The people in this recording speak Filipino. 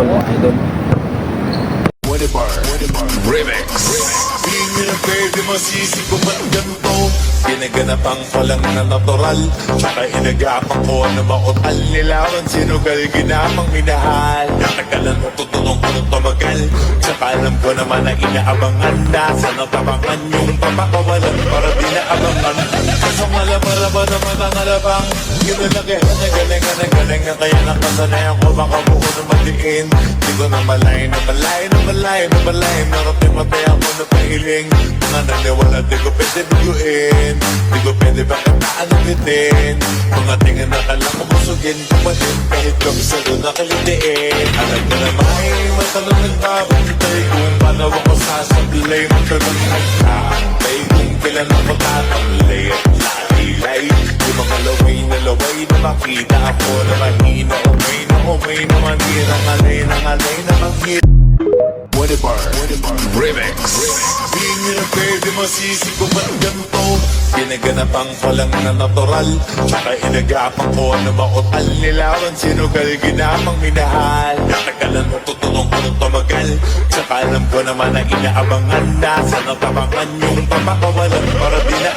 control mga idol. Remix. Di nyo na pwede masisi ko ba't ganito? Ginaganapan ko lang na natural, tsaka inagapan ko na mautal. Nilawan sinugal, ginamang minahal. Natagalan mo tutulong ko ng tumagal, tsaka alam ko naman na inaabangan. Nasa natabangan yung papakawalan para di naabangan. Kasong alabara ba naman ang alabang? Yun na nakihan na galing na kaya nakasanayan ko makabuo na maliin. Di ko na malay na narating matay ako na pahiling. Mga naniwala di ko pwede biguin, di ko pwede bakataan ng bitin. Mga tingin na kala ko busugin pumalin, kahit kami sa doon nakalitiin. Alam ko na may matanong nagbabantay kung paano ako sasablay. Magtanong nagkakay kung kailan ako tatamlay at lalilay. Yung mga laway na makita ako na mahina. Umay na manira, ngalay na manghira. Remix. Di nyo na pwede masisi ko ba't ganito? Ginaganapan ko lang na natural, tsaka inagapan ko na mautal. Nilawan sinugal, ginamang minahal. Natagalan mo tutulong ko ng tumagal, tsaka alam ko naman na inaabangan. Nasa natabangan yung papakawalan para di na